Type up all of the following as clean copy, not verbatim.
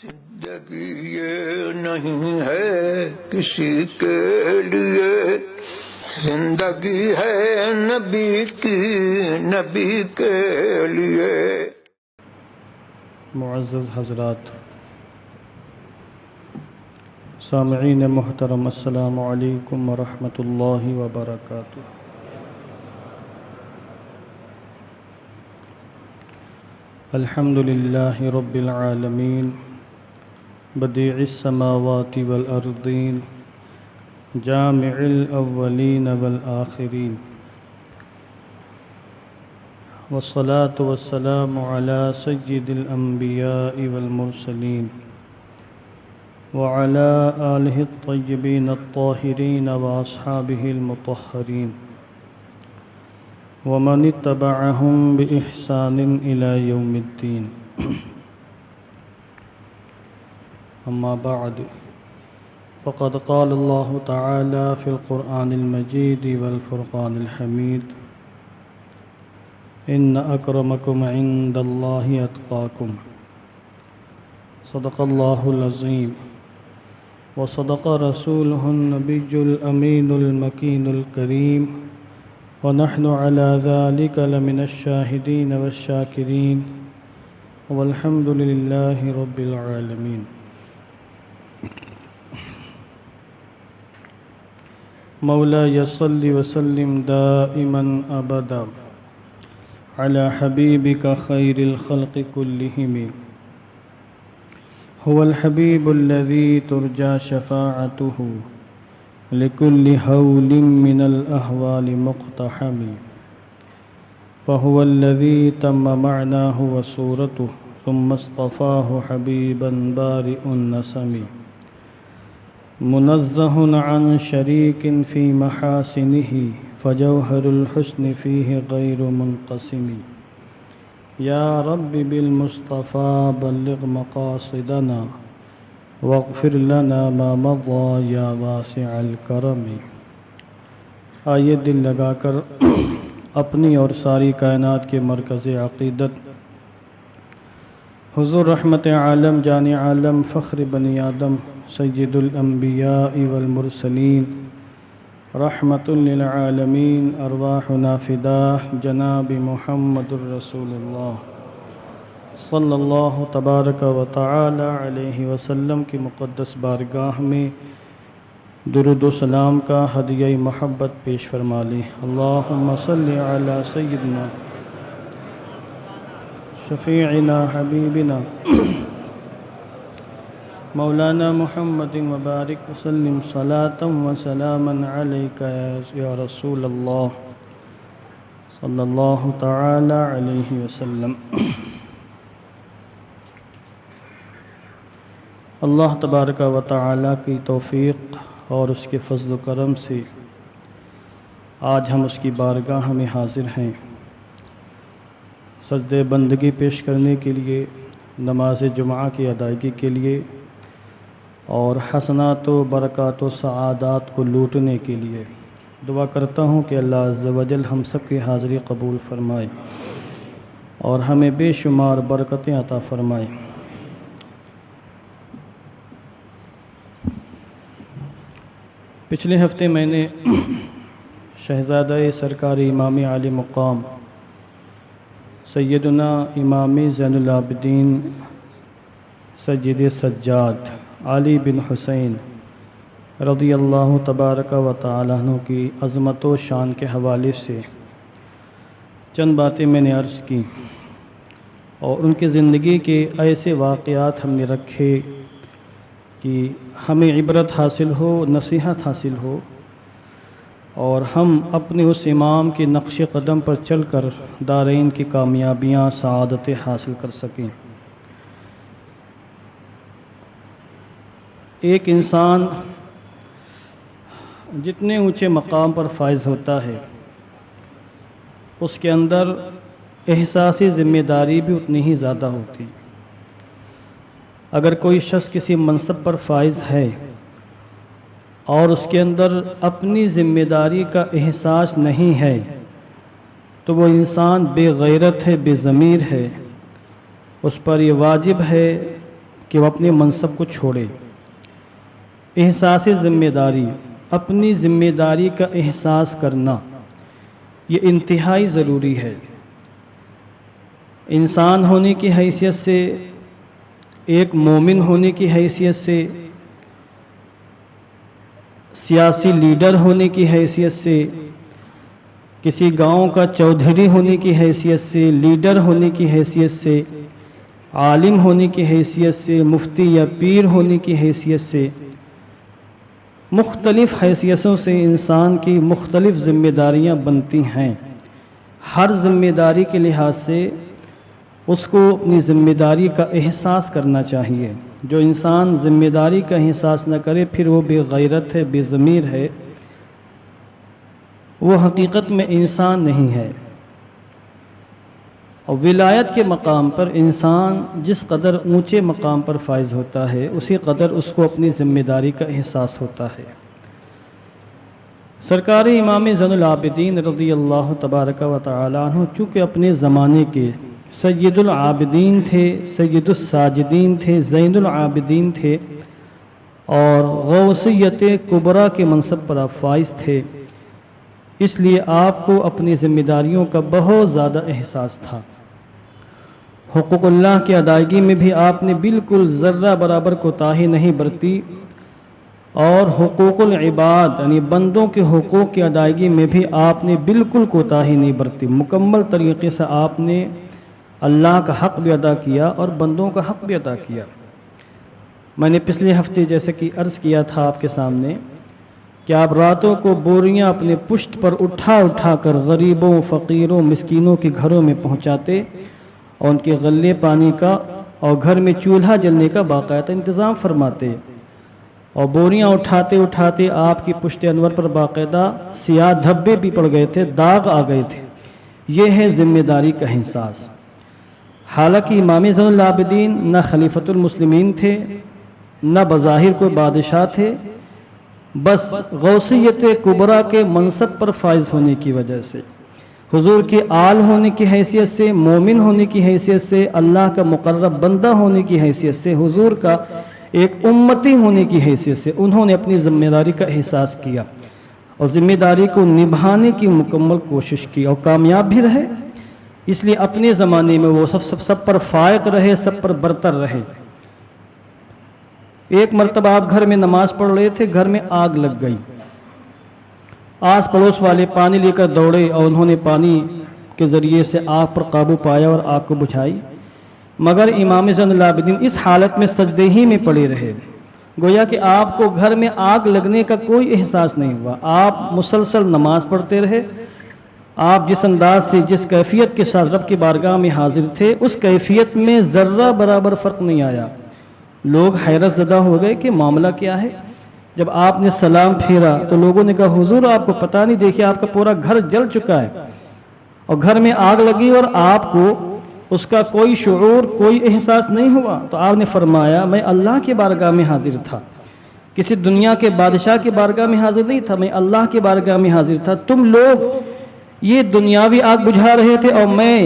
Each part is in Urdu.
زندگی یہ نہیں ہے کسی کے لیے، زندگی ہے نبی کی، نبی کے لیے۔ معزز حضرات، سامعین محترم، السلام علیکم ورحمۃ اللہ وبرکاتہ۔ الحمد للہ رب العالمین، بدیع السماوات والارضین، جامع الاولین والآخرین، والصلاة والسلام على سید الانبیاء والمرسلین، وعلى آلہ الطیبین الطاہرین واصحابہ المطہرین، ومن اتبعهم بإحسان إلى يوم الدین۔ اما بعد، فقد قال اللہ تعالی فی القرآن المجید والفرقان الحمید: ان اکرمکم عند اللہ اتقاکم۔ صدق اللہ العظیم وصدق رسولہ النبی الامین المکین الکریم، ونحن على ذلك لمن الشاہدین والشاکرین، والحمد للہ رب العالمین۔ مولاي صل وسلم دائما ابدا على حبيبك خير الخلق كلهم، هو الحبيب الذي ترجى شفاعته لكل هول من الأهوال مقتحم، فهو الذي تم معناه وصورته ثم اصطفاه حبيبا بارئ النسم، منزه عن شريك في محاسنه فجوهر الحسن فيه غير منقسم، يا رب بالمصطفى بلغ مقاصدنا واغفر لنا ما مضى یا واسع الکرم۔ آئیے دل لگا کر اپنی اور ساری کائنات کے مرکز عقیدت حضور رحمت عالم، جان عالم، فخر بنی آدم، سید الانبیاء والمرسلین، رحمت للعالمین، ارواحنا فداہ جناب محمد الرسول اللہ صلی اللہ تبارک و تعالی علیہ وسلم کی مقدس بارگاہ میں درود و سلام کا ہدیہ محبت پیش فرما لیں۔ اللہم صلی علی سیدنا شفیعنا حبیبنا مولانا محمد مبارک وسلم صلاۃ و سلاما علیک یا رسول اللہ صلی اللہ تعالی علیہ وسلم۔ اللہ تبارک و تعالی کی توفیق اور اس کے فضل و کرم سے آج ہم اس کی بارگاہ میں حاضر ہیں، سجدہ بندگی پیش کرنے کے لیے، نماز جمعہ کی ادائیگی کے لیے، اور حسنات و برکات و سعادات کو لوٹنے کے لیے۔ دعا کرتا ہوں کہ اللہ عز و جل ہم سب کی حاضری قبول فرمائے اور ہمیں بے شمار برکتیں عطا فرمائے۔ پچھلے ہفتے میں نے شہزادہ سرکار امام عالی مقام سیدنا امام زین العابدین سید سجاد علی بن حسین رضی اللہ تبارک و تعالیٰ عنہ کی عظمت و شان کے حوالے سے چند باتیں میں نے عرض کی، اور ان کی زندگی کے ایسے واقعات ہم نے رکھے کہ ہمیں عبرت حاصل ہو، نصیحت حاصل ہو، اور ہم اپنے اس امام کے نقش قدم پر چل کر دارین کی کامیابیاں، سعادتیں حاصل کر سکیں۔ ایک انسان جتنے اونچے مقام پر فائز ہوتا ہے، اس کے اندر احساسی ذمہ داری بھی اتنی ہی زیادہ ہوتی۔ اگر کوئی شخص کسی منصب پر فائز ہے اور اس کے اندر اپنی ذمہ داری کا احساس نہیں ہے، تو وہ انسان بے غیرت ہے، بے ضمیر ہے۔ اس پر یہ واجب ہے کہ وہ اپنے منصب کو چھوڑے۔ احساس ذمہ داری، اپنی ذمہ داری کا احساس کرنا، یہ انتہائی ضروری ہے۔ انسان ہونے کی حیثیت سے، ایک مومن ہونے کی حیثیت سے، سیاسی لیڈر ہونے کی حیثیت سے، کسی گاؤں کا چودھری ہونے کی حیثیت سے، لیڈر ہونے کی حیثیت سے، عالم ہونے کی حیثیت سے، مفتی یا پیر ہونے کی حیثیت سے، مختلف حیثیتوں سے انسان کی مختلف ذمہ داریاں بنتی ہیں۔ ہر ذمہ داری کے لحاظ سے اس کو اپنی ذمہ داری کا احساس کرنا چاہیے۔ جو انسان ذمہ داری کا احساس نہ کرے پھر وہ بے غیرت ہے، بے ضمیر ہے، وہ حقیقت میں انسان نہیں ہے۔ اور ولایت کے مقام پر انسان جس قدر اونچے مقام پر فائز ہوتا ہے اسی قدر اس کو اپنی ذمہ داری کا احساس ہوتا ہے۔ سرکار امام زین العابدین رضی اللہ تبارک و تعالی عنہ چونکہ اپنے زمانے کے سید العابدین تھے، سید الساجدین تھے، زین العابدین تھے اور غوثیت کبریٰ کے منصب پر آپ فائز تھے، اس لیے آپ کو اپنی ذمہ داریوں کا بہت زیادہ احساس تھا۔ حقوق اللہ کی ادائیگی میں بھی آپ نے بالکل ذرہ برابر کوتاہی نہیں برتی، اور حقوق العباد یعنی بندوں کے حقوق کی ادائیگی میں بھی آپ نے بالکل کوتاہی نہیں برتی۔ مکمل طریقے سے آپ نے اللہ کا حق بھی ادا کیا اور بندوں کا حق بھی ادا کیا۔ میں نے پچھلے ہفتے جیسے کہ عرض کیا تھا آپ کے سامنے کہ آپ راتوں کو بوریاں اپنے پشت پر اٹھا اٹھا کر غریبوں، فقیروں، مسکینوں کے گھروں میں پہنچاتے اور ان کے غلے پانی کا اور گھر میں چولہا جلنے کا باقاعدہ انتظام فرماتے، اور بوریاں اٹھاتے اٹھاتے آپ کی پشت انور پر باقاعدہ سیاہ دھبے بھی پڑ گئے تھے، داغ آ گئے تھے۔ یہ ہے ذمہ داری کا احساس۔ حالانکہ امام زین العابدین نہ خلیفۃ المسلمین تھے، نہ بظاہر کوئی بادشاہ تھے، بس غوثیت کبریٰ کے منصب پر فائز ہونے کی وجہ سے، حضور کے آل ہونے کی حیثیت سے، مومن ہونے کی حیثیت سے، اللہ کا مقرب بندہ ہونے کی حیثیت سے، حضور کا ایک امتی ہونے کی حیثیت سے انہوں نے اپنی ذمہ داری کا احساس کیا اور ذمہ داری کو نبھانے کی مکمل کوشش کی اور کامیاب بھی رہے۔ اس لیے اپنے زمانے میں وہ سب پر فائق رہے، سب پر برتر رہے۔ ایک مرتبہ آپ گھر میں نماز پڑھ رہے تھے، گھر میں آگ لگ گئی، آس پڑوس والے پانی لے کر دوڑے اور انہوں نے پانی کے ذریعے سے آگ پر قابو پایا اور آگ کو بجھائی، مگر امام زین العابدین اس حالت میں سجدے ہی میں پڑے رہے، گویا کہ آپ کو گھر میں آگ لگنے کا کوئی احساس نہیں ہوا۔ آپ مسلسل نماز پڑھتے رہے۔ آپ جس انداز سے، جس کیفیت کے ساتھ رب کی بارگاہ میں حاضر تھے، اس کیفیت میں ذرہ برابر فرق نہیں آیا۔ لوگ حیرت زدہ ہو گئے کہ معاملہ کیا ہے۔ جب آپ نے سلام پھیرا تو لوگوں نے کہا حضور آپ کو پتہ نہیں، دیکھیے آپ کا پورا گھر جل چکا ہے اور گھر میں آگ لگی اور آپ کو اس کا کوئی شعور، کوئی احساس نہیں ہوا۔ تو آپ نے فرمایا میں اللہ کی بارگاہ میں حاضر تھا، کسی دنیا کے بادشاہ کی بارگاہ میں حاضر نہیں تھا، میں اللہ کی بارگاہ میں حاضر تھا۔ تم لوگ یہ دنیاوی آگ بجھا رہے تھے اور میں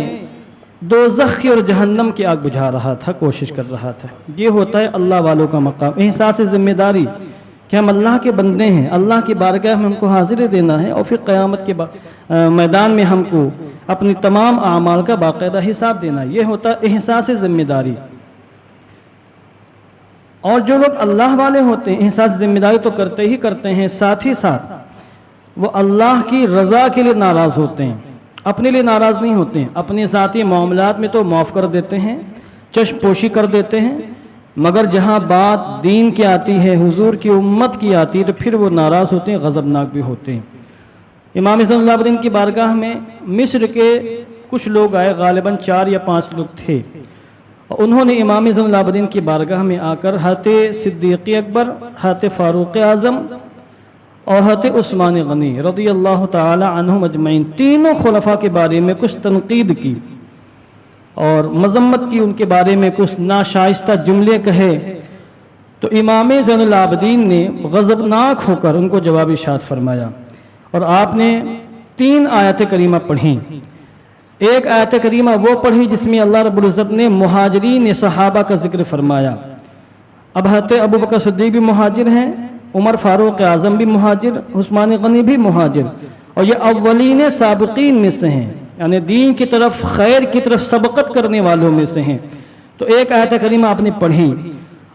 دوزخ کی اور جہنم کی آگ بجھا رہا تھا، کوشش کر رہا تھا۔ یہ ہوتا ہے اللہ والوں کا مقام، احساس ذمہ داری کہ ہم اللہ کے بندے ہیں، اللہ کی بارگاہ میں ہم کو حاضر دینا ہے اور پھر قیامت کے میدان میں ہم کو اپنی تمام اعمال کا باقاعدہ حساب دینا ہے۔ یہ ہوتا ہے احساس ذمہ داری۔ اور جو لوگ اللہ والے ہوتے ہیں احساس ذمہ داری تو کرتے ہی کرتے ہیں، ساتھ ہی ساتھ وہ اللہ کی رضا کے لیے ناراض ہوتے ہیں، اپنے لیے ناراض نہیں ہوتے ہیں۔ اپنے ذاتی معاملات میں تو معاف کر دیتے ہیں، چشم پوشی کر دیتے ہیں، مگر جہاں بات دین کی آتی ہے، حضور کی امت کی آتی ہے، تو پھر وہ ناراض ہوتے ہیں، غضبناک بھی ہوتے ہیں۔ امام زین العابدین کی بارگاہ میں مصر کے کچھ لوگ آئے، غالباً 4 یا 5 لوگ تھے، اور انہوں نے امام زین العابدین کی بارگاہ میں آ کر حضرت صدیق اکبر، حضرت فاروق اعظم اور حضرت عثمان غنی رضی اللہ تعالی عنہم اجمعین تینوں خلفاء کے بارے میں کچھ تنقید کی اور مذمت کی، ان کے بارے میں کچھ ناشائستہ جملے کہے۔ تو امام زین العابدین نے غضبناک ہو کر ان کو جواب ارشاد فرمایا، اور آپ نے 3 آیات کریمہ پڑھیں۔ ایک آیت کریمہ وہ پڑھی جس میں اللہ رب العزت نے مہاجرین صحابہ کا ذکر فرمایا، اب حضرت ابو بکر صدیق بھی مہاجر ہیں، عمر فاروق اعظم بھی مہاجر، عثمان غنی بھی مہاجر، اور یہ اولین سابقین میں سے ہیں، یعنی دین کی طرف، خیر کی طرف سبقت کرنے والوں میں سے ہیں۔ تو ایک آیت کریمہ آپ نے پڑھی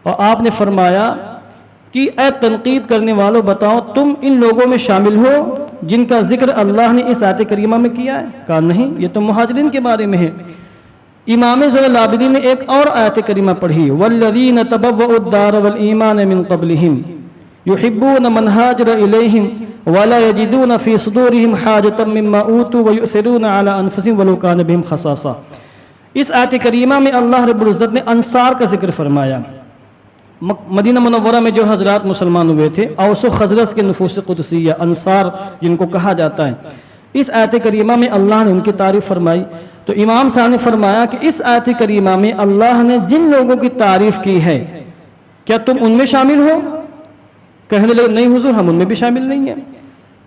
اور آپ نے فرمایا کہ اے تنقید کرنے والوں، بتاؤ تم ان لوگوں میں شامل ہو جن کا ذکر اللہ نے اس آیت کریمہ میں کیا ہے؟ کہا نہیں، یہ تو مہاجرین کے بارے میں ہے۔ امام زین العابدین نے ایک اور آیت کریمہ پڑھی، والذین تبوؤوا الدار والایمان من قبلہم یحبون من ہاجر الیہم ولا یجدون فی صدورہم حاجۃ مما اوتوا ویؤثرون علی انفسہم ولو کان بہم خصاصہ۔ اس آیت کریمہ میں اللہ رب العزت نے انصار کا ذکر فرمایا۔ مدینہ منورہ میں جو حضرات مسلمان ہوئے تھے، اوس و خزرج کے نفوس قدسیہ، انصار جن کو کہا جاتا ہے، اس آیت کریمہ میں اللہ نے ان کی تعریف فرمائی۔ تو امام صاحب نے فرمایا کہ اس آیت کریمہ میں اللہ نے جن لوگوں کی تعریف کی ہے، کیا تم ان میں شامل ہو؟ کہنے لگے نہیں حضور، ہم ان میں بھی شامل نہیں ہیں۔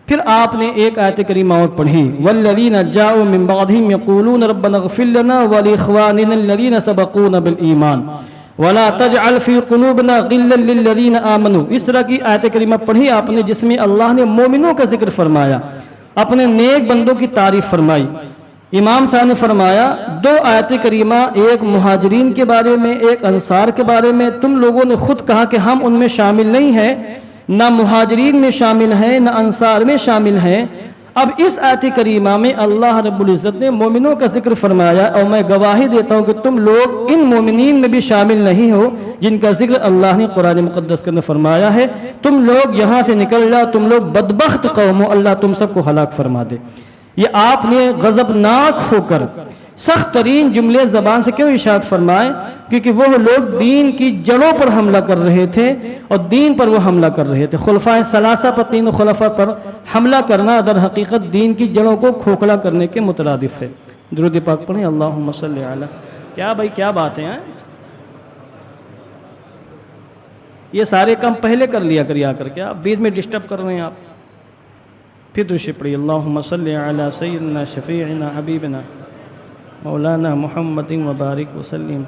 پھر آپ نے ایک آیت کریمہ اور پڑھی، والذین جاؤوا من بعدہم یقولون ربنا اغفر لنا ولاخواننا الذین سبقونا بالایمان ولا تجعل فی قلوبنا غلا للذین آمنوا۔ اس طرح کی آیت کریمہ پڑھی آپ نے، جس میں اللہ نے مومنوں کا ذکر فرمایا، اپنے نیک بندوں کی تعریف فرمائی۔ امام صاحب نے فرمایا دو آیت کریمہ، ایک مہاجرین کے بارے میں، ایک انصار کے بارے میں، تم لوگوں نے خود کہا کہ ہم ان میں شامل نہیں ہیں، نہ مہاجرین میں شامل ہیں نہ انصار میں شامل ہیں۔ اب اس آیت کریمہ میں اللہ رب العزت نے مومنوں کا ذکر فرمایا، اور میں گواہی دیتا ہوں کہ تم لوگ ان مومنین میں بھی شامل نہیں ہو جن کا ذکر اللہ نے قرآن مقدس کے اندر فرمایا ہے۔ تم لوگ یہاں سے نکل جاؤ، تم لوگ بدبخت قوم ہو، اللہ تم سب کو ہلاک فرما دے۔ یہ آپ نے غضبناک ہو کر سخت ترین جملے زبان سے کیوں ارشاد فرمائے؟ کیونکہ وہ لوگ دین کی جڑوں پر حملہ کر رہے تھے، اور دین پر وہ حملہ کر رہے تھے۔ خلفائے ثلاثہ پر، تین خلفاء پر حملہ کرنا در حقیقت دین کی جڑوں کو کھوکھلا کرنے کے مترادف ہے۔ درود پاک پڑھیں، اللہم صلی علی۔ کیا بھائی، کیا باتیں ہیں؟ یہ سارے کام پہلے کر لیا کر کے آپ بیچ میں ڈسٹرب کر رہے ہیں آپ۔ پھر دوسری پڑھی، اللہم صلی علی سیدنا شفیعنا حبیبنا مولانا محمد وبارک وسلم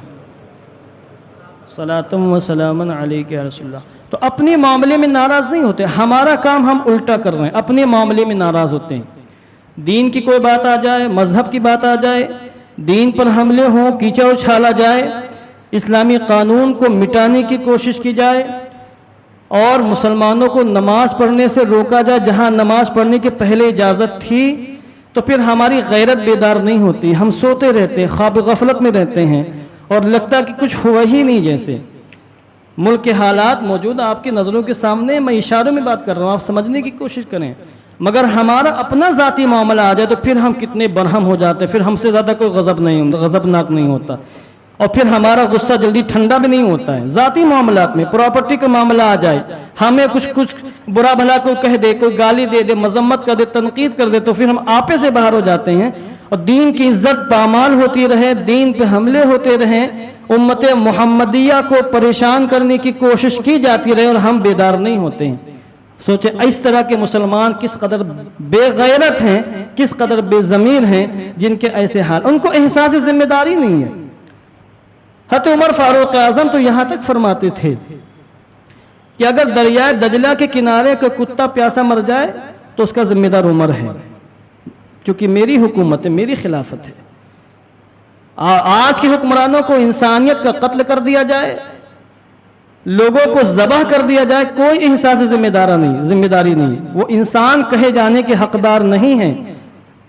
صلاۃ و سلام علیک یا رسول اللہ۔ تو اپنے معاملے میں ناراض نہیں ہوتے، ہمارا کام ہم الٹا کر رہے ہیں، اپنے معاملے میں ناراض ہوتے ہیں۔ دین کی کوئی بات آ جائے، مذہب کی بات آ جائے، دین پر حملے ہوں، کیچڑ اچھالا جائے، اسلامی قانون کو مٹانے کی کوشش کی جائے، اور مسلمانوں کو نماز پڑھنے سے روکا جائے جہاں نماز پڑھنے کی پہلے اجازت تھی، تو پھر ہماری غیرت بیدار نہیں ہوتی، ہم سوتے رہتے ہیں، خواب غفلت میں رہتے ہیں، اور لگتا کہ کچھ ہوا ہی نہیں جیسے۔ ملک کے حالات موجود آپ کی نظروں کے سامنے، میں اشاروں میں بات کر رہا ہوں، آپ سمجھنے کی کوشش کریں۔ مگر ہمارا اپنا ذاتی معاملہ آ جائے تو پھر ہم کتنے برہم ہو جاتے ہیں، پھر ہم سے زیادہ کوئی غضبناک نہیں ہوتا، اور پھر ہمارا غصہ جلدی ٹھنڈا بھی نہیں ہوتا ہے۔ ذاتی معاملات میں، پراپرٹی کا معاملہ آ جائے، ہمیں کچھ برا بھلا کوئی کہہ دے، کوئی گالی دے دے، مذمت کر دے، تنقید کر دے، تو پھر ہم آپے سے باہر ہو جاتے ہیں، اور دین کی عزت پامال ہوتی رہے، دین پہ حملے ہوتے رہیں، امت محمدیہ کو پریشان کرنے کی کوشش کی جاتی رہے، اور ہم بیدار نہیں ہوتے ہیں۔ سوچے اس طرح کے مسلمان کس قدر بے غیرت ہیں، کس قدر بے ضمیر ہیں، جن کے ایسے حال، ان کو احساس ذمہ داری نہیں ہے۔ حضرت عمر فاروق اعظم تو یہاں تک فرماتے تھے کہ اگر دریائے دجلہ کے کنارے کا کتا پیاسا مر جائے تو اس کا ذمہ دار عمر ہے، کیونکہ میری حکومت ہے، میری خلافت ہے۔ آج کے حکمرانوں کو انسانیت کا قتل کر دیا جائے، لوگوں کو ذبح کر دیا جائے، کوئی احساس ذمہ داری نہیں، وہ انسان کہے جانے کے حقدار نہیں ہیں۔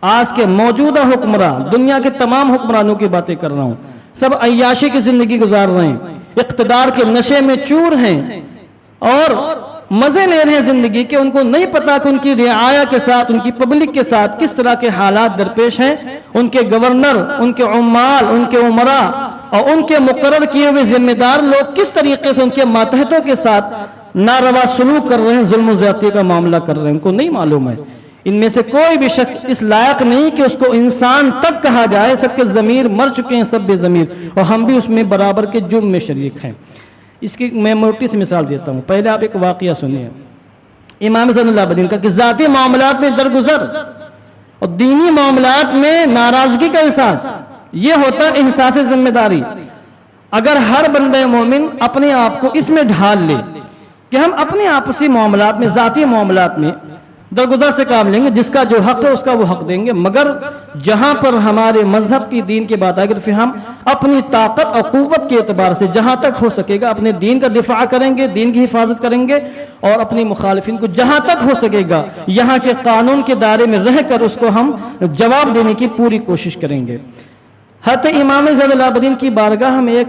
آج کے موجودہ حکمران، دنیا کے تمام حکمرانوں کی باتیں کر رہا ہوں، سب عیاشی کی زندگی گزار رہے ہیں، اقتدار کے نشے میں چور ہیں، اور مزے لے رہے ہیں زندگی کے۔ ان کو نہیں پتا کہ ان کی رعایا کے ساتھ، ان کی پبلک کے ساتھ کس طرح کے حالات درپیش ہیں۔ ان کے گورنر، ان کے عمال، ان کے عمرہ اور ان کے مقرر کیے ہوئے ذمہ دار لوگ کس طریقے سے ان کے ماتحتوں کے ساتھ ناروا سلوک کر رہے ہیں، ظلم و زیادتی کا معاملہ کر رہے ہیں، ان کو نہیں معلوم ہے۔ ان میں سے کوئی بھی شخص اس لائق نہیں کہ اس کو انسان تک کہا جائے، سب کے ضمیر مر چکے ہیں، سب بے ضمیر، اور ہم بھی اس میں برابر کے جرم میں شریک ہیں۔ اس کی میں موٹی سی مثال دیتا ہوں، پہلے آپ ایک واقعہ سنیے امام زین العابدین کا، کہ ذاتی معاملات میں درگزر اور دینی معاملات میں ناراضگی کا احساس، یہ ہوتا ہے احساس ذمہ داری۔ اگر ہر بندہ مومن اپنے آپ کو اس میں ڈھال لے کہ ہم اپنے آپسی معاملات میں، ذاتی معاملات میں درگزر سے کام لیں گے، جس کا جو حق ہے اس کا وہ حق دیں گے، مگر جہاں پر ہمارے مذہب کی دین کی بات آئے گی تو پھر ہم اپنی طاقت اور قوت کے اعتبار سے جہاں تک ہو سکے گا اپنے دین کا دفاع کریں گے، دین کی حفاظت کریں گے، اور اپنی مخالفین کو جہاں تک ہو سکے گا یہاں کے قانون کے دائرے میں رہ کر اس کو ہم جواب دینے کی پوری کوشش کریں گے۔ حضرت امام زین العابدین کی بارگاہ میں ایک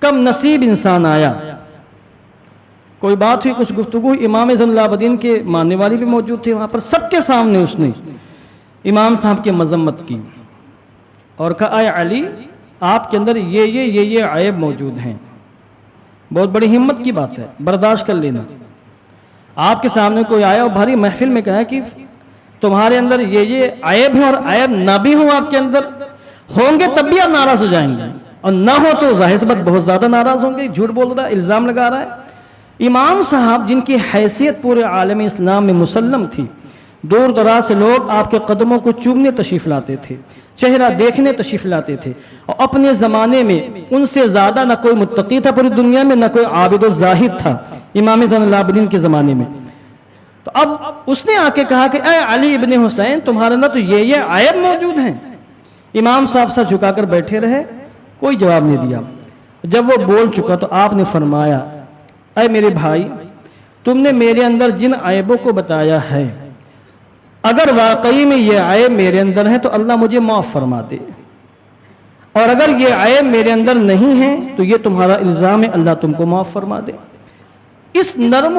کم نصیب انسان آیا، کوئی بات ہوئی، کچھ گفتگو، امام زین العابدین کے ماننے والے بھی موجود تھے وہاں پر، سب کے سامنے اس نے امام صاحب کی مذمت کی اور کہا اے علی آپ کے اندر یہ عیب موجود ہیں۔ بہت بڑی ہمت کی بات ہے، برداشت کر لینا۔ آپ کے سامنے کوئی آیا اور بھاری محفل میں کہا کہ تمہارے اندر یہ عیب ہے، اور عیب نہ بھی ہوں آپ کے اندر، ہوں گے تب بھی آپ ناراض ہو جائیں گے، اور نہ ہو تو ظاہر سی بات بہت زیادہ ناراض ہوں گے، جھوٹ بول رہا ہے، الزام لگا رہا ہے۔ امام صاحب جن کی حیثیت پورے عالم اسلام میں مسلم تھی، دور دراز سے لوگ آپ کے قدموں کو چومنے تشریف لاتے تھے، چہرہ دیکھنے تشریف لاتے تھے، اور اپنے زمانے میں ان سے زیادہ نہ کوئی متقی تھا پوری دنیا میں، نہ کوئی عابد و زاہد تھا امام زین العابدین کے زمانے میں۔ تو اب اس نے آ کے کہا کہ اے علی ابن حسین تمہارے اندر تو یہ عیب موجود ہیں۔ امام صاحب سر جھکا کر بیٹھے رہے، کوئی جواب نہیں دیا۔ جب وہ بول چکا تو آپ نے فرمایا اے میرے بھائی، تم نے میرے اندر جن عیبوں کو بتایا ہے، اگر واقعی میں یہ عیب میرے اندر ہے تو اللہ مجھے معاف فرما دے، اور اگر یہ عیب میرے اندر نہیں ہے تو یہ تمہارا الزام ہے، اللہ تم کو معاف فرما دے۔ اس نرم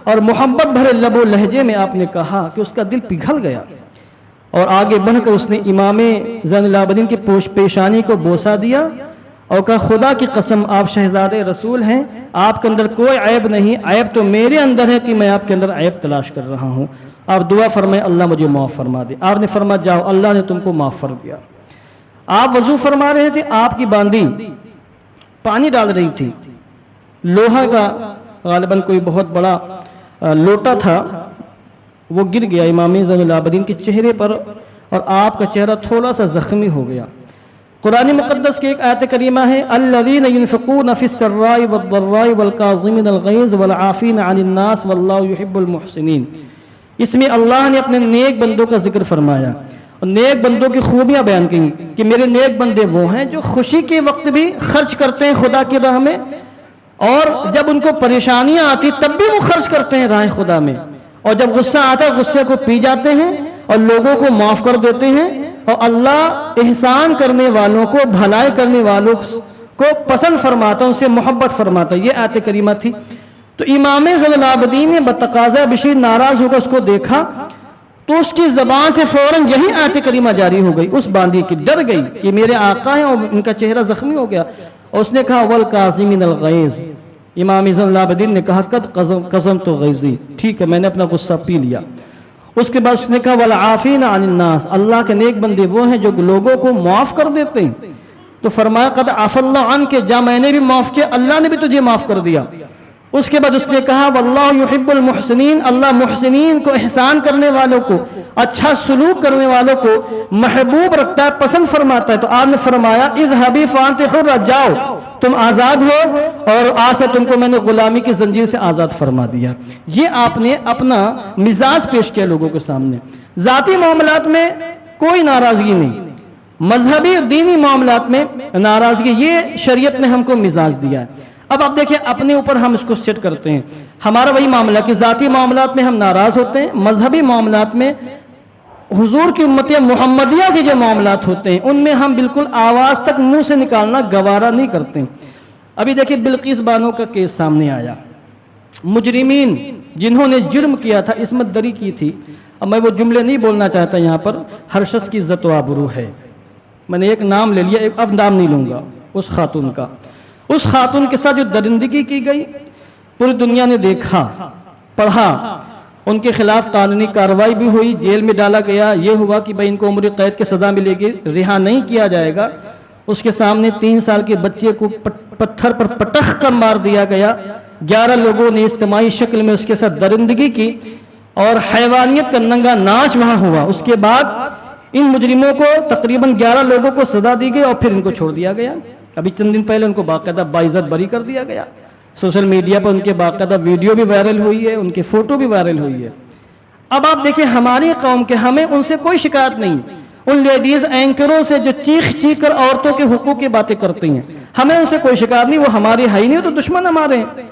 اور محبت بھرے لب و لہجے میں آپ نے کہا کہ اس کا دل پگھل گیا، اور آگے بڑھ کر اس نے امام زین العابدین کی پیشانی کو بوسہ دیا اور کہا خدا کی قسم آپ شہزادے رسول ہیں، آپ کے اندر کوئی عیب نہیں، عیب تو میرے اندر ہے کہ میں آپ کے اندر عیب تلاش کر رہا ہوں، آپ دعا فرمائیں اللہ مجھے معاف فرما دے۔ آپ نے فرمایا جاؤ اللہ نے تم کو معاف کر دیا۔ آپ وضو فرما رہے تھے، آپ کی باندی پانی ڈال رہی تھی، لوہا کا غالباً کوئی بہت بڑا لوٹا تھا، وہ گر گیا امام زین العابدین کے چہرے پر، اور آپ کا چہرہ تھوڑا سا زخمی ہو گیا۔ قرآن مقدس کی ایک آیت کریمہ ہے الذین ينفقون فی السراء والضراء والکاظمین الغیظ والعافین عن الناس واللہ یحب المحسنین۔ اس میں اللہ نے اپنے نیک بندوں کا ذکر فرمایا اور نیک بندوں کی خوبیاں بیان کی کہ میرے نیک بندے وہ ہیں جو خوشی کے وقت بھی خرچ کرتے ہیں خدا کی راہ میں، اور جب ان کو پریشانیاں آتی تب بھی وہ خرچ کرتے ہیں راہ خدا میں، اور جب غصہ آتا ہے غصے کو پی جاتے ہیں اور لوگوں کو معاف کر دیتے ہیں، اور اللہ احسان کرنے والوں کو، بھلائی کرنے والوں کو پسند فرماتا ہے، ان سے محبت فرماتا ہے۔ یہ آیت کریمہ تھی۔ تو امام زین العابدین نے بتقاضۂ بشیر ناراض ہو کر اس کو دیکھا تو اس کی زبان سے فوراً یہی آیت کریمہ جاری ہو گئی، اس باندی کی ڈر گئی کہ میرے آقا ہیں اور ان کا چہرہ زخمی ہو گیا، اور اس نے کہا والکاظمین الغیظ۔ امام زین العابدین نے کہا قد قظمت غیظی، ٹھیک ہے میں نے اپنا غصہ پی لیا۔ اس کے بعد اس نے کہا والعافین عن الناس، اللہ کے نیک بندے وہ ہیں جو لوگوں کو معاف کر دیتے ہیں۔ تو فرمایا قد عفا اللہ عنک، جا میں نے بھی معاف کیا اللہ نے بھی تجھے معاف کر دیا۔ اس کے بعد اس نے کہا واللہ یحب المحسنین، اللہ محسنین کو، احسان کرنے والوں کو، اچھا سلوک کرنے والوں کو محبوب رکھتا ہے، پسند فرماتا ہے۔ تو آپ نے فرمایا اذهبی فانت حرہ، جاؤ تم آزاد ہو، اور آج سے تم کو میں نے غلامی کی زنجیر سے آزاد فرما دیا۔ یہ آپ نے اپنا مزاج پیش کیا لوگوں کے سامنے۔ ذاتی معاملات میں کوئی ناراضگی نہیں، مذہبی اور دینی معاملات میں ناراضگی، یہ شریعت نے ہم کو مزاج دیا ہے۔ اب آپ دیکھیں اپنے اوپر ہم اس کو سیٹ کرتے ہیں، ہمارا وہی معاملہ کہ ذاتی معاملات میں ہم ناراض ہوتے ہیں، مذہبی معاملات میں حضور کی امت محمدیہ کے جو معاملات ہوتے ہیں ان میں ہم بالکل آواز تک منہ سے نکالنا گوارا نہیں کرتے۔ ابھی دیکھیں بلقیس بانو کا کیس سامنے آیا، مجرمین جنہوں نے جرم کیا تھا، عصمت دری کی تھی۔ اب میں وہ جملے نہیں بولنا چاہتا یہاں پر، ہر شخص کی عزت و آبرو ہے، میں نے ایک نام لے لیا، اب نام نہیں لوں گا اس خاتون کا۔ اس خاتون کے ساتھ جو درندگی کی گئی پوری دنیا نے دیکھا پڑھا، ان کے خلاف قانونی کارروائی بھی ہوئی، جیل میں ڈالا گیا، یہ ہوا کہ بھائی ان کو عمر قید کی سزا ملے گی، رہا نہیں کیا جائے گا۔ اس کے سامنے 3 سال کے بچے کو پتھر پر پٹخ کر مار دیا گیا، 11 لوگوں نے اجتماعی شکل میں اس کے ساتھ درندگی کی اور حیوانیت کا ننگا ناچ وہاں ہوا۔ اس کے بعد ان مجرموں کو تقریباً 11 لوگوں کو سزا دی گئی اور پھر ان کو چھوڑ دیا گیا۔ ابھی چند دن پہلے ان کو باقاعدہ باعزت بری کر دیا گیا، سوشل میڈیا پر ان کے باقاعدہ ویڈیو بھی وائرل ہوئی ہے، ان کی فوٹو بھی وائرل ہوئی ہے۔ اب آپ دیکھیں ہماری قوم کے، ہمیں ان سے کوئی شکایت نہیں، ان لیڈیز اینکروں سے جو چیخ چیخ کر عورتوں کے حقوق کی باتیں کرتی ہیں، ہمیں ان سے کوئی شکایت نہیں، وہ ہماری ہے ہی نہیں، تو دشمن ہمارے ہیں۔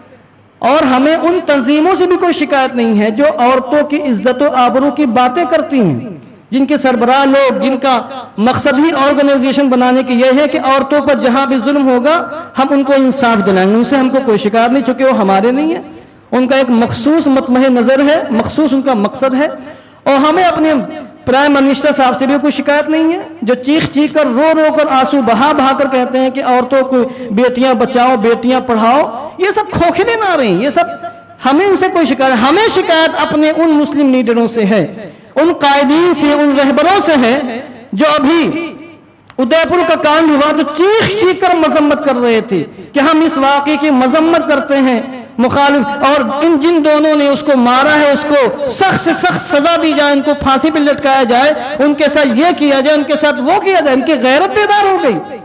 اور ہمیں ان تنظیموں سے بھی کوئی شکایت نہیں ہے جو عورتوں کی عزت و آبرو کی باتیں کرتی ہیں، جن کے سربراہ لوگ، جن کا مقصد ہی آرگنائزیشن بنانے کی یہ ہے کہ عورتوں پر جہاں بھی ظلم ہوگا ہم ان کو انصاف دلائیں گے، ان سے ہم کو کوئی شکایت نہیں، چونکہ وہ ہمارے نہیں ہیں، ان کا ایک مخصوص مطمع نظر ہے، مخصوص ان کا مقصد ہے۔ اور ہمیں اپنے پرائم منسٹر صاحب سے بھی کوئی شکایت نہیں ہے جو چیخ چیخ کر، رو رو کر، آنسو بہا بہا کر کہتے ہیں کہ عورتوں کو بیٹیاں بچاؤ، بیٹیاں پڑھاؤ، یہ سب کھوکھلے نعرے ہیں، یہ سب ہمیں ان سے کوئی شکایت، ہمیں شکایت اپنے ان مسلم لیڈروں سے ہے، ان قائدین سے، ان رہبروں سے ہے جو ابھی ادے پور کا کانڈ ہوا تو چیخ چیخ کر مذمت کر رہے تھے کہ ہم اس واقعے کی مذمت کرتے ہیں، مخالف، اور جن دونوں نے اس کو مارا ہے اس کو سخت سے سخت سزا دی جائے، ان کو پھانسی پہ لٹکایا جائے، ان کے ساتھ یہ کیا جائے، ان کے ساتھ وہ کیا جائے، ان کی غیرت بیدار ہو گئی۔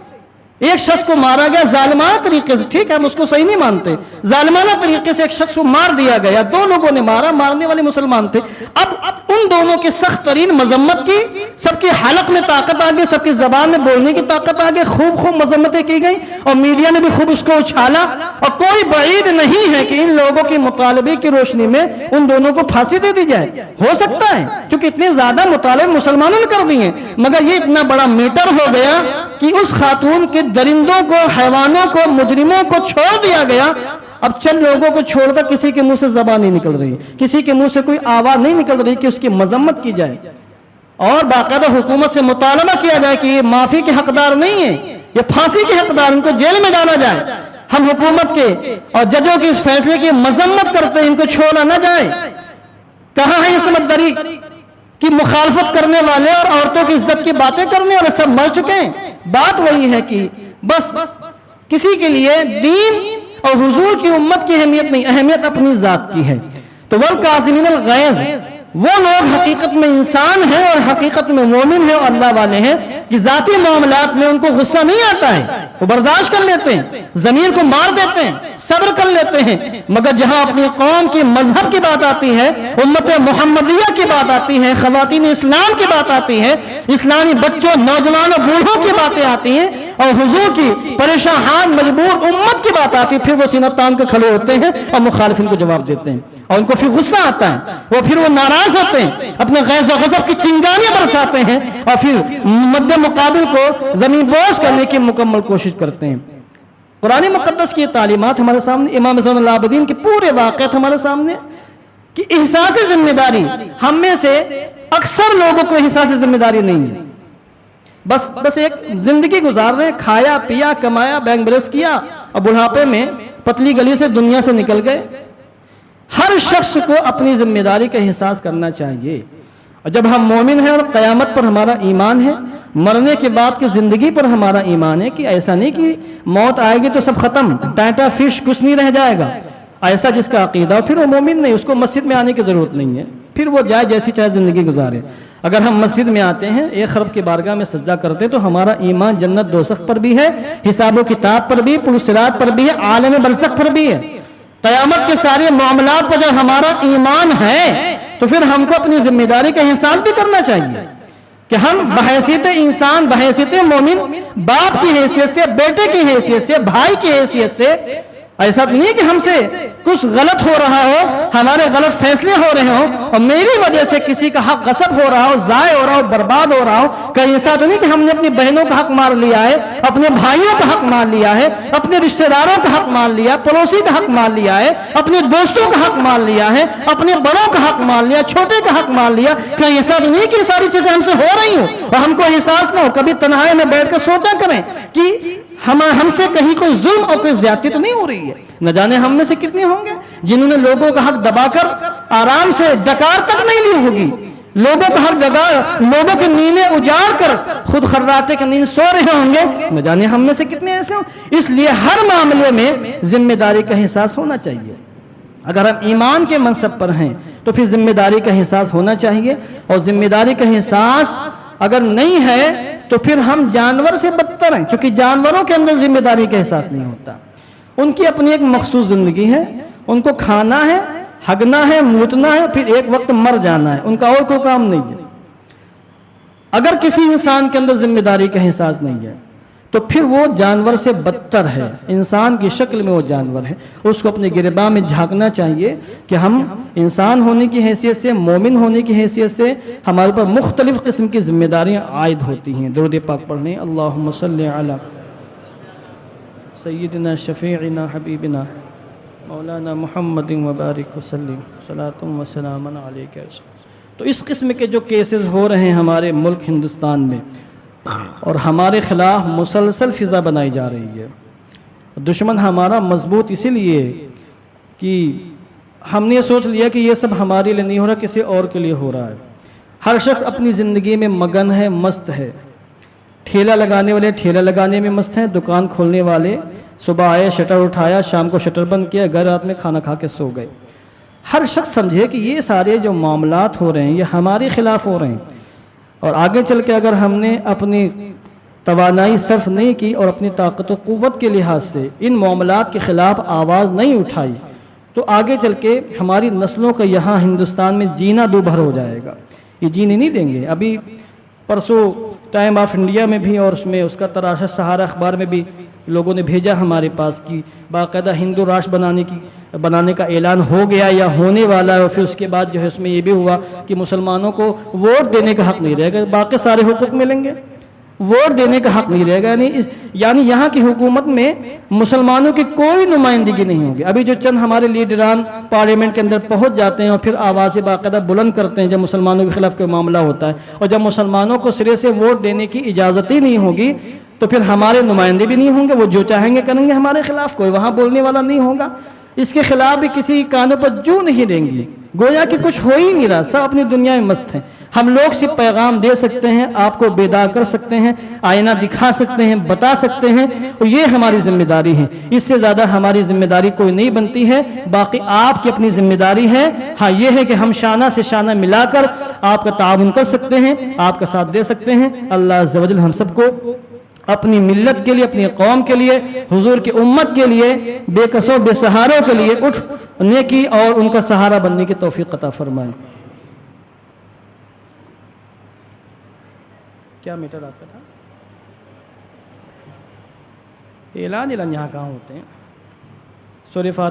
ایک شخص کو مارا گیا ظالمانہ طریقے سے، ٹھیک ہے ہم اس کو صحیح نہیں مانتے، ظالمانہ طریقے سے ایک شخص کو مار دیا گیا، دو لوگوں نے مارا، مارنے والے مسلمان تھے۔ اب ان دونوں کی سخت ترین مذمت کی، سب کی حلق میں طاقت آ گئی، سب کی زبان میں بولنے کی طاقت آ گئی، خوب خوب مذمتیں کی گئیں، اور میڈیا نے بھی خوب اس کو اچھالا، اور کوئی بعید نہیں ہے کہ ان لوگوں کے مطالبے کی روشنی میں ان دونوں کو پھانسی دے دی جائے، ہو سکتا ہے کیونکہ اتنے زیادہ مطالبے مسلمانوں نے کر دیے، مگر یہ اتنا بڑا میٹر ہو گیا کہ اس خاتون کے درندوں کو، حیوانوں کو، مجرموں کو چھوڑ دیا گیا۔ اب چند لوگوں کو چھوڑ کر کسی کے منہ سے زبان نہیں نکل رہی، کسی کے منہ سے کوئی آواز نہیں نکل رہی کہ اس کی مذمت کی جائے اور باقاعدہ حکومت سے مطالبہ کیا جائے کہ یہ معافی کے حقدار نہیں ہے، یہ پھانسی کے حقدار، ان کو جیل میں ڈالا جائے۔ ہم حکومت کے اور ججوں کے اس فیصلے کی مذمت کرتے ہیں، ان کو چھوڑا نہ جائے۔ کہاں ہے یہ سمجھداری کی مخالفت کرنے والے اور عورتوں کی عزت کی باتیں کرنے والے؟ سب مر چکے ہیں۔ بات وہی ہے کہ بس کسی کے لیے دین اور حضور کی امت کی اہمیت نہیں، اہمیت اپنی ذات کی ہے۔ تو والکاظمین الغیظ، وہ لوگ حقیقت میں انسان ہیں اور حقیقت میں مومن ہیں اور اللہ والے ہیں کہ ذاتی معاملات میں ان کو غصہ نہیں آتا ہے، وہ برداشت کر لیتے ہیں، ضمیر کو مار دیتے ہیں، صبر کر لیتے ہیں، مگر جہاں اپنی قوم کی مذہب کی بات آتی ہے، امت محمدیہ کی بات آتی ہے، خواتین اسلام کی بات آتی ہے، اسلامی بچوں، نوجوانوں، بوڑھوں کی باتیں آتی ہیں، اور حضور کی پریشان حال مجبور امت کی بات آتی ہے، پھر وہ سینہ تان کے کھڑے ہوتے ہیں اور مخالفین کو جواب دیتے ہیں، اور ان کو پھر غصہ آتا ہے، پھر وہ ناراض ہوتے ہیں، اپنے غیظ و غضب کی چنگاریاں برساتے ہیں، اور پھر مد مقابل کو زمین بوس کرنے کی مکمل کوشش کرتے ہیں۔ قرآن مقدس کی تعلیمات ہمارے سامنے، امام زین العابدین کے پورے واقعات ہمارے سامنے، کہ احساس ذمہ داری ہم میں سے اکثر لوگوں کو احساس ذمہ داری نہیں ہے، بس ایک زندگی گزار رہے، کھایا پیا کمایا بینک بیلنس کیا اور بڑھاپے میں پتلی گلی سے دنیا سے نکل گئے۔ ہر شخص کو اپنی ذمہ داری کا احساس کرنا چاہیے، اور جب ہم مومن ہیں اور قیامت پر ہمارا ایمان ہے، مرنے کے بعد کی زندگی پر ہمارا ایمان ہے کہ ایسا نہیں کہ موت آئے گی تو سب ختم، ٹائٹا فش کچھ نہیں رہ جائے گا، ایسا جس کا عقیدہ پھر وہ مومن نہیں، اس کو مسجد میں آنے کی ضرورت نہیں ہے، پھر وہ جائے جیسی چاہے زندگی گزارے۔ اگر ہم مسجد میں آتے ہیں، ایک خرب کی بارگاہ میں سجدہ کرتے ہیں، تو ہمارا ایمان جنت دوزخ پر بھی ہے، حساب و کتاب پر بھی، پل صراط پر بھی ہے، عالم برزخ پر بھی ہے۔ قیامت کے سارے معاملات پر جب ہمارا ایمان ہے تو پھر ہم کو اپنی ذمہ داری کا احساس بھی کرنا چاہیے کہ ہم بحیثیت انسان، بحیثیت مومن، باپ کی حیثیت سے، بیٹے کی حیثیت سے، بھائی کی حیثیت سے، ایسا نہیں کہ ہم سے کچھ غلط ہو رہا ہو، ہمارے غلط فیصلے ہو رہے ہوں اور میری وجہ سے کسی کا حق غصب ہو رہا ہو، ضائع ہو رہا ہو، برباد ہو رہا ہو، کہیں ایسا تو نہیں کہ ہم نے اپنی بہنوں کا حق مار لیا ہے، اپنے بھائیوں کا حق مار لیا ہے، اپنے رشتہ داروں کا حق مار لیا، پڑوسی کا حق مار لیا ہے، اپنے دوستوں کا حق مار لیا ہے، اپنے بڑوں کا حق مار لیا، چھوٹے کا حق مار لیا، کہیں ایسا تو نہیں کہ یہ ساری چیزیں ہم سے ہو رہی ہوں اور ہم کو احساس نہ ہو۔ کبھی تنہائی میں بیٹھ کر سوچا کریں کہ ہم سے کہیں کوئی ظلم اور کوئی زیادتی تو نہیں ہو رہی ہے۔ نہ جانے ہم میں سے کتنے ہوں گے جنہوں نے لوگوں کا حق دبا کر آرام سے ڈکار تک نہیں لی ہوگی، لوگوں کا حق دبا، لوگوں کی نیندیں اجاڑ کر خود خراٹے کی نیند سو رہے ہوں گے، نہ جانے ہم میں سے کتنے ایسے ہوں۔ اس لیے ہر معاملے میں ذمہ داری کا احساس ہونا چاہیے۔ اگر ہم ایمان کے منصب پر ہیں تو پھر ذمہ داری کا احساس ہونا چاہیے، اور ذمہ داری کا احساس اگر نہیں ہے تو پھر ہم جانور سے بدتر ہیں، چونکہ جانوروں کے اندر ذمہ داری کا احساس نہیں ہوتا. ان کی اپنی ایک مخصوص زندگی ہے، ان کو کھانا ہے، ہگنا ہے، موتنا ہے، پھر ایک وقت مر جانا ہے، ان کا اور کوئی کام نہیں ہے. اگر کسی انسان کے اندر ذمہ داری کا احساس نہیں ہے تو پھر وہ جانور سے بدتر ہے، انسان کی شکل میں وہ جانور ہے. اس کو اپنے گرباں میں جھانکنا چاہیے کہ ہم انسان ہونے کی حیثیت سے، مومن ہونے کی حیثیت سے ہمارے پر مختلف قسم کی ذمہ داریاں عائد ہوتی ہیں. درود پاک پڑھنے. اللہم صلی علی سیدنا شفیعنا حبیبنا مولانا محمد وبارک وسلم صلاۃ و سلام علیک. تو اس قسم کے جو کیسز ہو رہے ہیں ہمارے ملک ہندوستان میں اور ہمارے خلاف مسلسل فضا بنائی جا رہی ہے. دشمن ہمارا مضبوط اسی لیے کہ ہم نے سوچ لیا کہ یہ سب ہمارے لیے نہیں ہو رہا، کسی اور کے لیے ہو رہا ہے. ہر شخص اپنی زندگی میں مگن ہے، مست ہے. ٹھیلا لگانے والے ٹھیلا لگانے میں مست ہیں، دکان کھولنے والے صبح آئے، شٹر اٹھایا، شام کو شٹر بند کیا، گھر رات میں کھانا کھا کے سو گئے. ہر شخص سمجھے کہ یہ سارے جو معاملات ہو رہے ہیں یہ ہمارے خلاف ہو رہے ہیں، اور آگے چل کے اگر ہم نے اپنی توانائی صرف نہیں کی اور اپنی طاقت و قوت کے لحاظ سے ان معاملات کے خلاف آواز نہیں اٹھائی تو آگے چل کے ہماری نسلوں کا یہاں ہندوستان میں جینا دوبھر ہو جائے گا. یہ جینے نہیں دیں گے. ابھی پرسوں ٹائم آف انڈیا میں بھی اور اس کا تراشا سہارا اخبار میں بھی لوگوں نے بھیجا ہمارے پاس کی باقاعدہ ہندو راشٹر بنانے کا اعلان ہو گیا یا ہونے والا ہے. اور پھر اس کے بعد جو ہے اس میں یہ بھی ہوا کہ مسلمانوں کو ووٹ دینے کا حق نہیں رہے گا، باقی سارے حقوق ملیں گے، ووٹ دینے کا حق نہیں رہے گا. یعنی یہاں کی حکومت میں مسلمانوں کی کوئی نمائندگی نہیں ہوگی. ابھی جو چند ہمارے لیڈران پارلیمنٹ کے اندر پہنچ جاتے ہیں اور پھر آوازیں باقاعدہ بلند کرتے ہیں جب مسلمانوں کے خلاف کوئی معاملہ ہوتا ہے، اور جب مسلمانوں کو سرے سے ووٹ دینے کی اجازت ہی نہیں ہوگی تو پھر ہمارے نمائندے بھی نہیں ہوں گے، وہ جو چاہیں گے کریں گے ہمارے خلاف، کوئی وہاں بولنے والا نہیں ہوگا. اس کے خلاف بھی کسی کانوں پر جو نہیں دیں گی، گویا کہ کچھ ہو ہی نہیں رہا، سب اپنی دنیا میں مست ہیں. ہم لوگ صرف پیغام دے سکتے ہیں، آپ کو بیدار کر سکتے ہیں، آئینہ دکھا سکتے ہیں، بتا سکتے ہیں، اور یہ ہماری ذمہ داری ہے. اس سے زیادہ ہماری ذمہ داری کوئی نہیں بنتی ہے. باقی آپ کی اپنی ذمہ داری ہے. ہاں یہ ہے کہ ہم شانہ سے شانہ ملا کر آپ کا تعاون کر سکتے ہیں، آپ کا ساتھ دے سکتے ہیں. اللہ عز و جل ہم سب کو اپنی ملت کے لیے، اپنی قوم کے لیے، حضور کی امت کے لیے، بے کسوں بے سہاروں کے لیے اٹھ نیکی اور ان کا سہارا بننے کی توفیق عطا فرمائے. کیا میٹر آتا تھا؟ اعلان یہاں کہاں ہوتے ہیں؟ سورہ فاتحہ